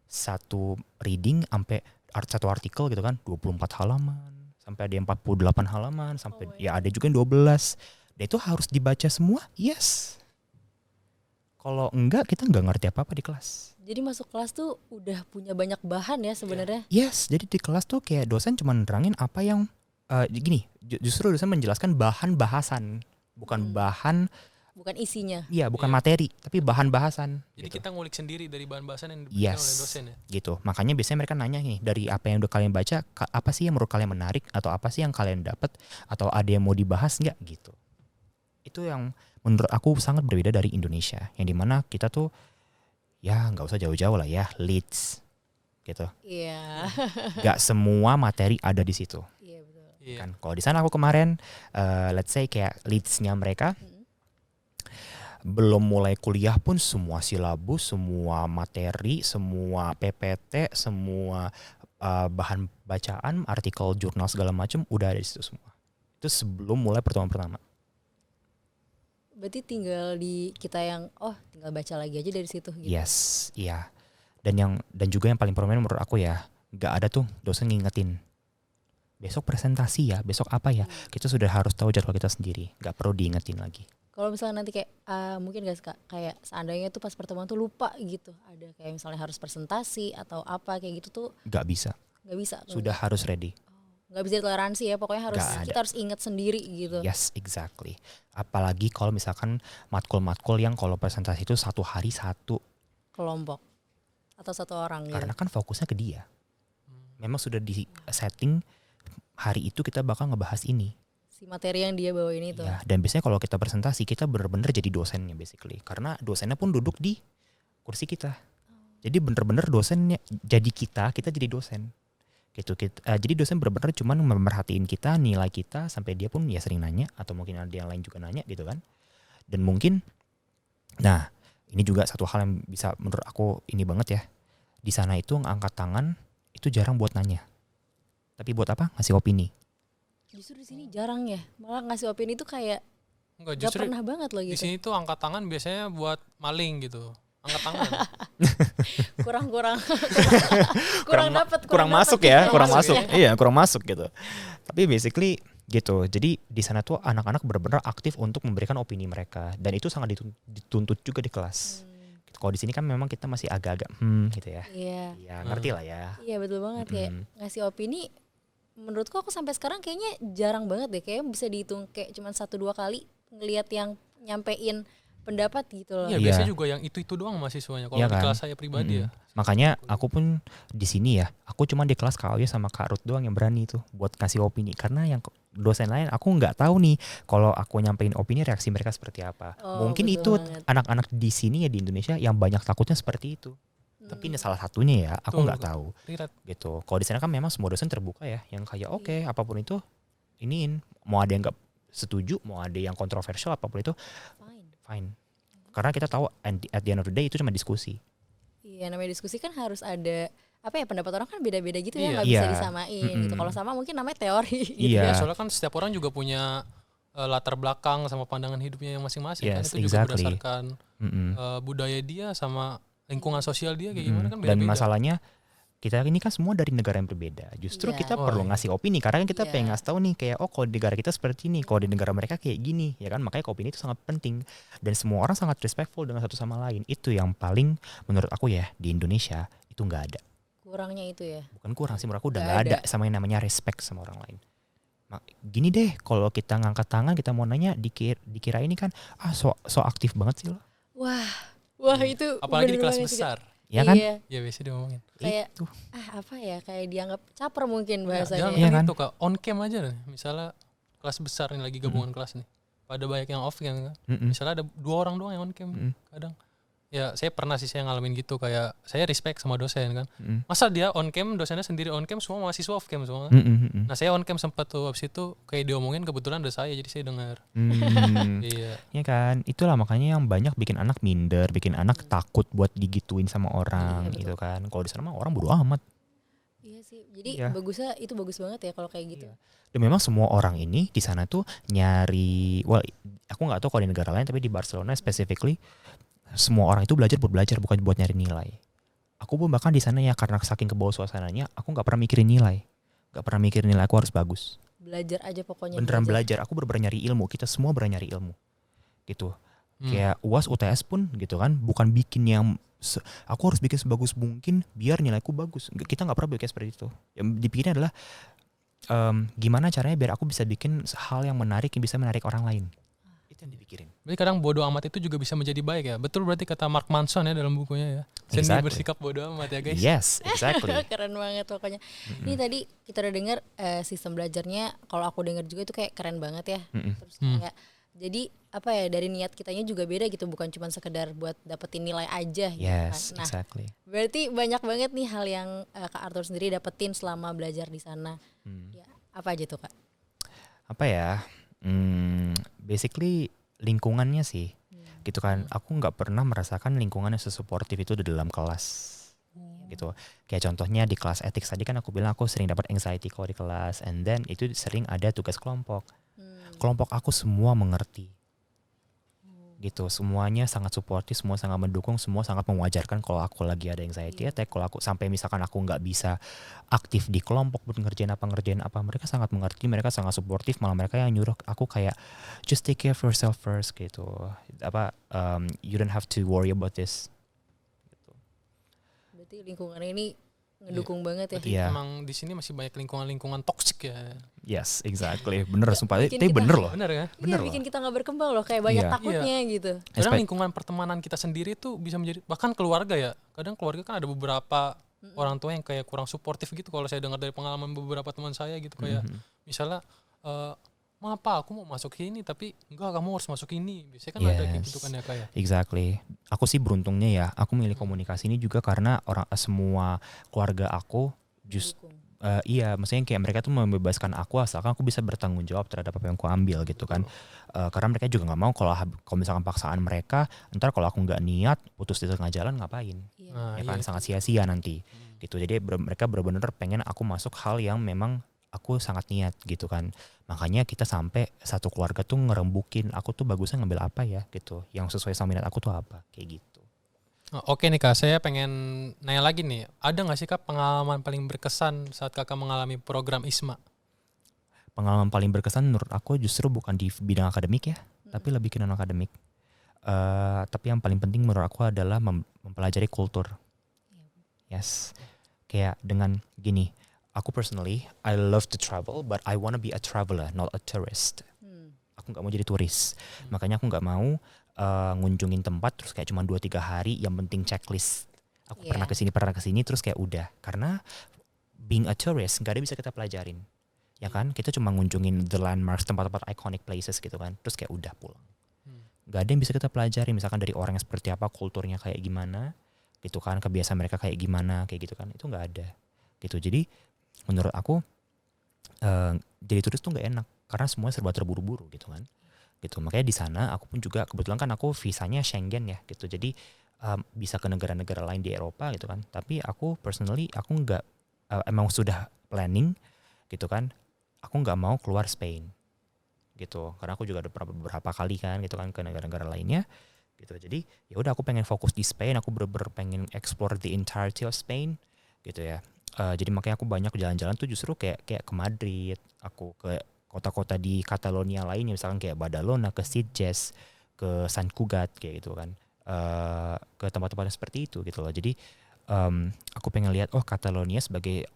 Satu reading sampai satu artikel gitu kan 24 halaman, sampai ada yang 48 halaman, sampai ya ada juga yang 12. Dan itu harus dibaca semua? Yes. Kalau enggak, kita enggak ngerti apa-apa di kelas. Jadi masuk kelas tuh udah punya banyak bahan ya sebenarnya. Yes, jadi di kelas tuh kayak dosen cuma nerangin apa yang gini, justru dosen menjelaskan bahan bahasan, bukan bahan, Bukan isinya. iya bukan materi, tapi bahan bahasan. Jadi gitu. kita ngulik sendiri dari bahan bahasan yang diberikan oleh Yes, dosen ya? gitu. Makanya biasanya mereka nanya nih, dari apa yang udah kalian baca, apa sih yang menurut kalian menarik, atau apa sih yang kalian dapat, atau ada yang mau dibahas nggak gitu. Itu yang menurut aku sangat berbeda dari Indonesia, yang dimana kita tuh ya nggak usah jauh-jauh lah ya, leads gitu. Iya. Nggak semua materi ada di situ. Iya betul. Iya. Kan kalau di sana aku kemarin, let's say kayak leads-nya mereka. Belum mulai kuliah pun semua silabus, semua materi, semua PPT, semua bahan bacaan, artikel jurnal segala macam udah ada di situ semua. Itu sebelum mulai pertemuan pertama. Berarti tinggal di kita yang tinggal baca lagi aja dari situ gitu. Yes, iya. Dan juga yang paling prominent menurut aku ya, nggak ada tuh dosen ngingetin besok presentasi ya, besok apa ya, kita sudah harus tahu jadwal kita sendiri, nggak perlu diingetin lagi. Kalau misalnya nanti kayak mungkin gak sih Kak, kayak seandainya tuh pas pertemuan tuh lupa gitu, ada kayak misalnya harus presentasi atau apa kayak gitu tuh Nggak bisa, nggak bisa. sudah harus ready. Nggak bisa toleransi ya, pokoknya harus Nggak ada. kita harus ingat sendiri gitu. Yes, exactly. Apalagi kalau misalkan matkul-matkul yang kalau presentasi itu satu hari satu, Kelompok atau satu orang gitu. karena kan fokusnya ke dia. Memang sudah di setting hari itu kita bakal ngebahas ini. Si materi yang dia bawain itu. Ya, dan biasanya kalau kita presentasi kita bener-bener jadi dosennya basically. Karena dosennya pun duduk di kursi kita. Jadi bener-bener dosennya jadi kita jadi dosen. Gitu. Jadi dosen bener-bener cuman memerhatiin kita, nilai kita, sampai dia pun ya sering nanya atau mungkin ada yang lain juga nanya gitu kan. Dan mungkin nah, ini juga satu hal yang bisa menurut aku ini banget ya. Di sana itu ngangkat tangan itu jarang buat nanya. Tapi buat apa? Ngasih opini. Justru di sini jarang ya. Malah ngasih opini itu kayak Enggak, gak justru pernah banget loh di gitu. sini tuh angkat tangan biasanya buat maling gitu. Angkat tangan. Kurang dapat kurang masuk ya, kurang masuk masuk. Iya, kurang masuk gitu. Tapi basically gitu. Jadi di sana tuh anak-anak benar-benar aktif untuk memberikan opini mereka dan itu sangat dituntut juga di kelas. Kalau di sini kan memang kita masih agak-agak gitu ya. Iya. Ya, ngerti lah ya. Iya betul banget kayak ngasih opini. Menurutku aku sampai sekarang kayaknya jarang banget deh, kayak bisa dihitung kayak cuma 1-2 kali ngelihat yang nyampein pendapat gitu loh. Iya, Iya. biasanya juga yang itu doang mahasiswanya. Kalau Iya di kan? kelas saya pribadi ya. Makanya aku pun di sini ya, aku cuma di kelas Kak Oya sama Kak Ruth doang yang berani tuh buat ngasih opini. Karena yang dosen lain aku nggak tahu nih kalau aku nyampein opini reaksi mereka seperti apa. Oh, Mungkin betul itu banget. anak-anak di sini ya di Indonesia yang banyak takutnya seperti itu. Tapi ini salah satunya ya, aku Betul, nggak betul. tahu Rirat. gitu. Kalau di sana kan memang semua dosen terbuka ya, yang kayak oke, apapun itu iniin, mau ada yang nggak setuju, mau ada yang kontroversial apapun itu fine. Karena kita tahu at the end of the day itu cuma diskusi. Iya, namanya diskusi kan harus ada apa ya, pendapat orang kan beda-beda gitu ya, Iya. nggak bisa Iya. disamain gitu. Kalau sama mungkin namanya teori gitu. Iya. Ya, soalnya kan setiap orang juga punya latar belakang sama pandangan hidupnya yang masing-masing kan. Yes, Itu juga exactly. berdasarkan budaya dia sama lingkungan sosial dia kayak gimana kan Dan beda-beda. masalahnya kita ini kan semua dari negara yang berbeda. Justru Iya. kita Oh, perlu iya. ngasih opini karena kan kita Iya. pengen ngasih tahu nih kayak kalau di negara kita seperti ini, kalau di negara mereka kayak gini, ya kan? Makanya opini itu sangat penting dan semua orang sangat respectful dengan satu sama lain. Itu yang paling menurut aku ya di Indonesia itu nggak ada. Kurangnya itu ya. Bukan kurang sih, menurut aku udah Nggak nggak ada ada. sama yang namanya respect sama orang lain. Gini deh, kalau kita ngangkat tangan kita mau nanya dikira ini kan so aktif banget sih lo. Wah itu Apalagi di bener kelas banget sih, Kak. Ya besar. kan? Iya, Ya biasanya dia ngomongin. kayak Itu. apa ya, kayak dianggap caper mungkin Ya, bahasanya. jangan Iya kan kan? itu Kak, on cam aja nih. Misalnya kelas besar nih lagi gabungan kelas nih. Pada banyak yang off cam kan. Misalnya ada 2 orang doang yang on cam kadang. Ya saya pernah sih saya ngalamin gitu, kayak saya respect sama dosen kan. Masa dia on cam, dosennya sendiri on cam, semua mahasiswa off cam semua. Nah saya on cam sempat tuh, habis itu kayak diomongin kebetulan ada saya jadi saya dengar. Iya. Ya kan, itulah makanya yang banyak bikin anak minder, bikin anak takut buat digituin sama orang Iya, betul. gitu kan. Kalau di sana mah orang bodo amat. Iya sih. Jadi Iya. bagusnya itu bagus banget ya kalau kayak gitu. Dan memang semua orang ini di sana tuh nyari, aku nggak tahu kalau di negara lain, tapi di Barcelona specifically semua orang itu belajar bukan buat nyari nilai. Aku pun bahkan di sana ya karena saking ke bawah suasananya, aku nggak pernah mikirin nilai, nggak pernah mikirin nilai aku harus bagus. Belajar aja pokoknya. Beneran belajar, aku bener-bener nyari ilmu. Kita semua bener nyari ilmu, gitu. Kayak UAS, UTS pun gitu kan, bukan bikin yang aku harus bikin sebagus mungkin biar nilaiku bagus. Kita nggak pernah bikin seperti itu. Yang dipikirnya adalah gimana caranya biar aku bisa bikin hal yang menarik yang bisa menarik orang lain. Itu yang dipikirin. Berarti kadang bodoh amat itu juga bisa menjadi baik ya. Betul berarti kata Mark Manson ya dalam bukunya ya. Seni Exactly. bersikap bodoh amat ya guys. Yes, exactly. Keren banget pokoknya. Ini tadi kita udah dengar sistem belajarnya, kalau aku dengar juga itu kayak keren banget ya. Terus kayak jadi apa ya, dari niat kitanya juga beda gitu, bukan cuma sekedar buat dapetin nilai aja gitu Yes, kan. Nah, exactly. berarti banyak banget nih hal yang Kak Arthur sendiri dapetin selama belajar di sana. Ya, apa aja tuh Kak? Apa ya? Basically lingkungannya sih. Gitu kan. Aku nggak pernah merasakan lingkungan yang sesuportif itu di dalam kelas. Gitu. Kayak contohnya di kelas ethics tadi kan aku bilang aku sering dapat anxiety kalau di kelas, and then itu sering ada tugas kelompok. Kelompok aku semua mengerti. gitu. Semuanya sangat suportif, semua sangat mendukung, semua sangat mewajarkan kalau aku lagi ada anxiety attack, kalau aku sampai misalkan aku nggak bisa aktif di kelompok buat ngerjain apa, mereka sangat mengerti, mereka sangat suportif, malah mereka yang nyuruh aku kayak just take care of yourself first gitu. You don't have to worry about this. Berarti lingkungan ini ngedukung banget ya. Berarti Iya. emang di sini masih banyak lingkungan toksik ya. Yes, exactly. Bener sumpah. Bikin Tapi kita- bener loh. Bener ya? Bener Iya, bikin kita nggak berkembang loh, kayak banyak Iya. takutnya gitu. Kadang lingkungan pertemanan kita sendiri tuh bisa menjadi, bahkan keluarga ya. Kadang keluarga kan ada beberapa orang tua yang kayak kurang suportif gitu. Kalau saya dengar dari pengalaman beberapa teman saya gitu, kayak misalnya, "Ma, apa aku mau masuk ini tapi enggak, kamu harus masuk ini." Biasanya kan ada kayak gitu kan ya, kayak. Exactly. Aku sih beruntungnya ya, aku milih komunikasi ini juga karena semua keluarga aku Dukung. iya, maksudnya kayak mereka tuh membebaskan aku asalkan aku bisa bertanggung jawab terhadap apa yang aku ambil gitu kan. Karena mereka juga nggak mau kalau misalkan paksaan mereka, ntar kalau aku nggak niat putus di tengah jalan ngapain? Iya. Nah, Ya kan iya. sangat sia-sia nanti gitu. Jadi mereka benar-benar pengen aku masuk hal yang memang aku sangat niat gitu kan. Makanya kita sampai satu keluarga tuh ngerembukin aku tuh bagusnya ngambil apa ya gitu, yang sesuai sama minat aku tuh apa, kayak gitu. Oke nih Kak, saya pengen nanya lagi nih. Ada nggak sih Kak pengalaman paling berkesan saat Kakak mengalami program ISMA? Pengalaman paling berkesan menurut aku justru bukan di bidang akademik ya, tapi lebih ke non akademik. Tapi yang paling penting menurut aku adalah mempelajari kultur. Yes, kayak dengan gini, aku personally I love to travel, but I wanna be a traveler, not a tourist. Aku nggak mau jadi turis, makanya aku nggak mau ngunjungin tempat terus kayak cuma 2-3 hari, yang penting checklist. Aku Iya. pernah kesini terus kayak udah. Karena being a tourist nggak ada bisa kita pelajarin, ya kan? Kita cuma ngunjungin the landmarks, tempat-tempat iconic places gitu kan, terus kayak udah pulang. Nggak ada yang bisa kita pelajari, misalkan dari orang yang seperti apa, kulturnya kayak gimana, gitu kan, kebiasaan mereka kayak gimana, kayak gitu kan, itu nggak ada, gitu. Jadi menurut aku jadi turis tuh nggak enak karena semuanya serba terburu-buru gitu kan, gitu. Makanya di sana aku pun juga kebetulan kan aku visanya Schengen ya gitu, jadi bisa ke negara-negara lain di Eropa gitu kan. Tapi aku personally aku nggak emang sudah planning gitu kan, aku nggak mau keluar Spain gitu, karena aku juga ada beberapa kali kan gitu kan ke negara-negara lainnya gitu. Jadi ya udah aku pengen fokus di Spain, aku bener-bener pengen explore the entirety of Spain gitu ya. Jadi makanya aku banyak jalan-jalan tuh justru kayak ke Madrid, aku ke kota-kota di Catalonia lainnya, misalkan kayak Badalona, ke Sitges, ke Sant Cugat kayak gitu kan, ke tempat-tempat yang seperti itu gitu loh. Jadi aku pengen lihat Catalonia sebagai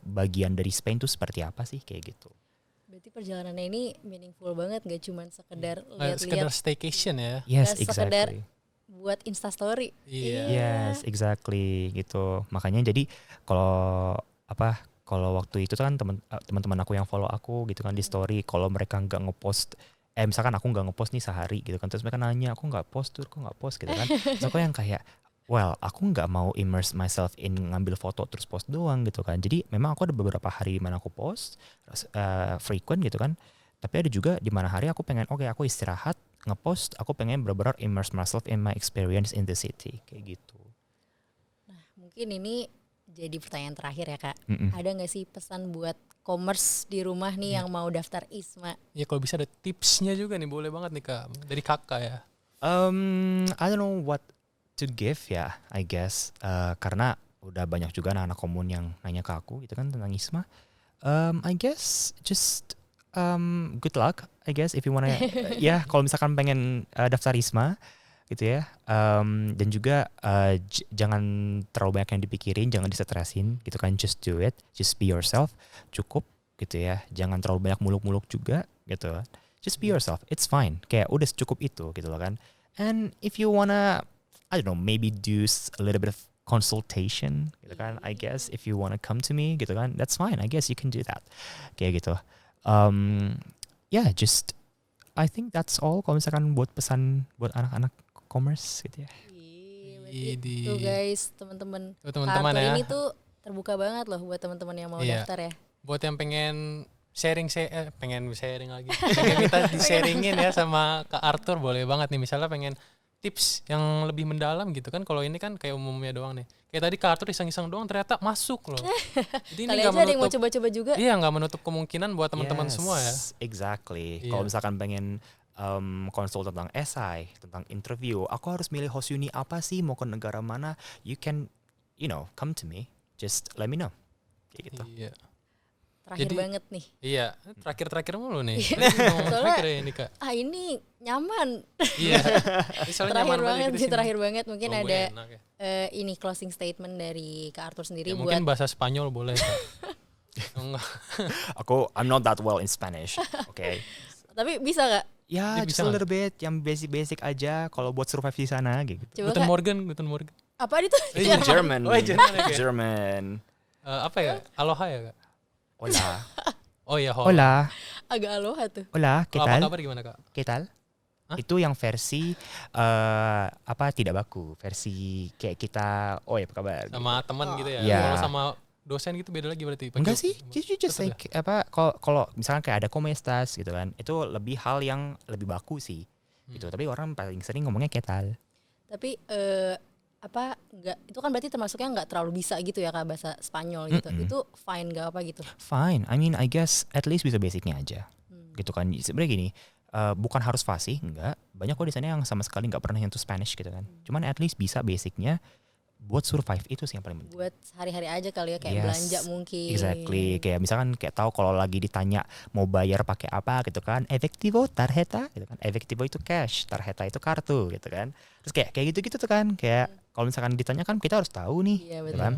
bagian dari Spain tuh seperti apa sih kayak gitu. Berarti perjalanannya ini meaningful banget, gak cuma sekedar Sekedar lihat-lihat staycation ya. Yes, Nggak sekedar exactly. buat instastory. Iya. Yes, exactly gitu. Makanya jadi kalau waktu itu kan teman-teman aku yang follow aku gitu kan di story, kalau mereka nggak ngepost, misalkan aku nggak ngepost nih sehari gitu kan, terus mereka nanya aku nggak post gitu kan, terus aku yang kayak aku nggak mau immerse myself in ngambil foto terus post doang gitu kan. Jadi memang aku ada beberapa hari di mana aku post frequent gitu kan, tapi ada juga di mana hari aku pengen aku istirahat, ngepost, aku pengen benar-benar immerse myself in my experience in the city kayak gitu. Nah, mungkin ini jadi pertanyaan terakhir ya Kak. Mm-mm. Ada nggak sih pesan buat commerce di rumah nih yang mau daftar ISMA? Ya kalau bisa ada tipsnya juga nih, boleh banget nih Kak. Dari Kakak ya. I don't know what to give ya, I guess. Karena udah banyak juga anak-anak komun yang nanya ke aku gitu kan tentang ISMA. I guess just good luck, I guess, if you wanna ya kalau misalkan pengen daftar ISMA gitu ya. Dan juga jangan terlalu banyak yang dipikirin, jangan disetresin gitu kan. Just do it, just be yourself, cukup gitu ya. Jangan terlalu banyak muluk-muluk juga gitu. Just be yourself, it's fine. Kayak udah cukup itu gitu loh kan. And if you wanna, I don't know, maybe do a little bit of consultation gitu kan, I guess if you wanna come to me gitu kan, that's fine, I guess you can do that kayak gitu. Just I think that's all kalau misalkan buat pesan buat anak-anak commerce gitu ya. Idi. Tuh guys, teman-teman. Tuh, teman-teman Kartu ya. ini tuh terbuka banget loh buat teman-teman yang mau Iya. daftar ya. Buat yang pengen sharing lagi. Pengen minta di-sharingin ya sama Kak Arthur, boleh banget nih. Misalnya pengen tips yang lebih mendalam gitu kan. Kalau ini kan kayak umumnya doang nih. Kayak tadi Kak Arthur iseng-iseng doang ternyata masuk loh. Jadi ini Kali nggak aja ada yang mau menutup, coba-coba juga. iya nggak menutup kemungkinan buat teman-teman Yes, semua ya. Exactly. Iya. Kalau misalkan pengen konsul tentang esai, tentang interview. Aku harus milih host uni apa sih, mau ke negara mana? You can, come to me. Just let me know. Kayak gitu. Iya. Terakhir Jadi- banget nih. Iya, terakhir mulu nih. Iya. Ngomong Soalnya- terakhir ya ini Kak. Ini nyaman. Iya. Ini soalnya Terakhir nyaman banget di sih, sini. terakhir banget. Mungkin Oh, ada enak ya. ini closing statement dari Kak Arthur sendiri Ya, buat mungkin bahasa Spanyol boleh Kak. Enggak. I'm not that well in Spanish. Okay. tapi bisa gak? Ya, Dia just bisa a nggak? little bit, yang basic aja. Kalau buat survive di sana, gitu. Coba Guten Kak, Morgen, Guten Morgen. apa itu? Iya, German. Oh, Jerman ya, Kak? German. Apa ya? Aloha ya Kak? Hola. Oh iya, Hola. Agak aloha tuh. Hola, ¿qué Kalau apa tal? kabar gimana Kak? ¿Qué tal? Hah? Itu yang versi tidak baku, versi kayak kita, oh ya apa kabar? Sama teman gitu ya? Iya. Kalau sama dosen gitu beda lagi berarti? Enggak sih, you just tetep like kalau misalkan kayak ada komestas gitu kan, itu lebih hal yang lebih baku sih. Gitu. Tapi orang paling sering ngomongnya ketal. Tapi enggak, itu kan berarti termasuknya enggak terlalu bisa gitu ya Kak bahasa Spanyol gitu. Itu fine gak apa gitu. Fine. I mean, I guess at least bisa basicnya aja. Gitu kan. Sebenarnya gini, bukan harus fasih, enggak. Banyak kok di sana yang sama sekali nggak pernah nyentuh Spanish gitu kan. Cuman at least bisa basicnya buat survive, itu sih yang paling penting. Buat sehari-hari aja kali ya, kayak Yes, belanja mungkin. Exactly. Kayak misalkan kayak tahu kalau lagi ditanya mau bayar pakai apa gitu kan. Efektivo, tarjeta gitu kan. Efektivo itu cash, tarjeta itu kartu gitu kan. Terus kayak gitu-gitu tuh kan. Kayak kalau misalkan ditanya kan kita harus tahu nih. Iya, Gitu betul. kan.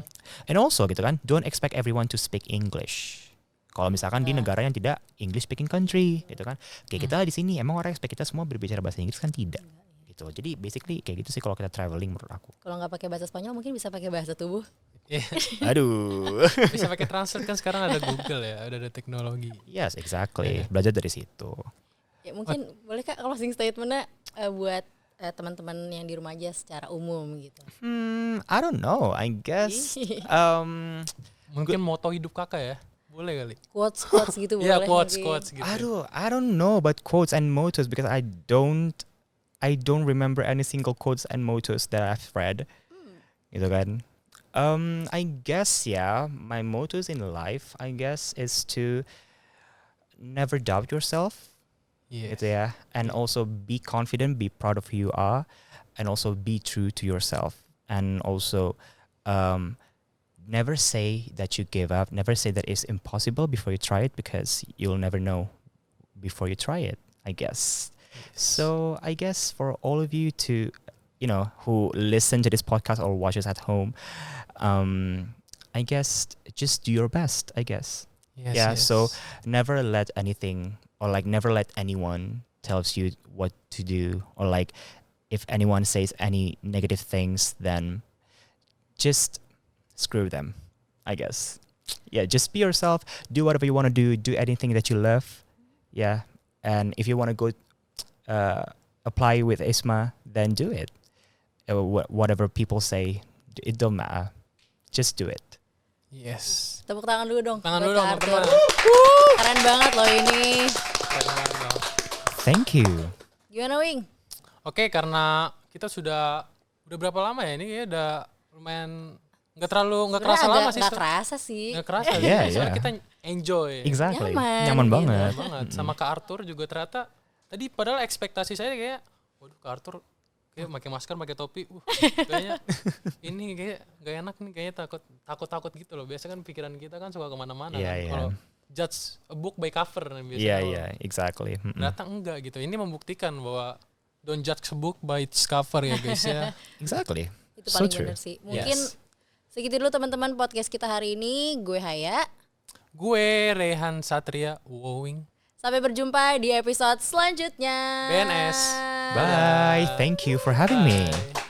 And also gitu kan, don't expect everyone to speak English. Kalau misalkan di negara yang tidak English speaking country gitu kan. Kayak kita di sini emang orang expect kita semua berbicara bahasa Inggris kan tidak. Gitu. Jadi basically kayak gitu sih kalau kita traveling menurut aku. Kalau nggak pakai bahasa Spanyol mungkin bisa pakai bahasa tubuh. Iya. Aduh. Bisa pakai translate kan sekarang ada Google ya, ada teknologi. Yes, exactly. Belajar dari situ. Ya mungkin boleh Kak closing statement-nya buat teman-teman yang di rumah aja secara umum gitu. I don't know. I guess Mungkin moto hidup Kakak ya? Boleh kali. Quotes gitu Iya, boleh. quotes mungkin. gitu. I don't know about quotes and mottos because I don't remember any single quotes and mottos that I've read. Gitu kan. I guess my mottos in life I guess is to never doubt yourself. Yes. Gitu ya. And also be confident, be proud of who you are, and also be true to yourself. And also never say that you give up, never say that it's impossible before you try it, because you'll never know before you try it, I guess. So I guess for all of you to, who listen to this podcast or watch us at home, I guess just do your best, I guess. Yes, So never let anything, or like never let anyone tells you what to do, or like if anyone says any negative things, then just screw them, I guess. Yeah, just be yourself, do whatever you want to do anything that you love. Yeah, and if you want to go apply with ISMA, then do it. Whatever people say, it don't matter. Just do it. Yes. Tepuk tangan dulu dong. Tangan buat dulu dong, Kak Arthur. teman-teman. Keren banget loh ini. Thank you. Gimana Wing? Oke, karena kita udah berapa lama ya ini? Kayaknya udah lumayan nggak kerasa Sebenarnya lama agak sih. nggak kerasa sih. Nggak kerasa. Yeah, Soalnya yeah. kita enjoy. Exactly. Nyaman gitu. banget. Banget. Sama Kak Arthur juga ternyata tadi padahal ekspektasi saya kayak, waduh Kak Arthur kayak pakai masker, pakai topi, kayaknya ini kayak gak enak nih, kayaknya takut gitu loh. Biasa kan pikiran kita kan suka kemana-mana. Iya, kan. iya. Kalau judge a book by cover biasanya. Yeah, kalau yeah, exactly. ternyata enggak gitu. Ini membuktikan bahwa don't judge a book by its cover ya guys ya. Exactly. Itu So paling true. bener sih. Mungkin Yes. segitu dulu teman-teman podcast kita hari ini. Gue Haya. Gue Rehan Satria Wowing. Sampai berjumpa di episode selanjutnya. BNS. Bye. Thank you for having me. Bye.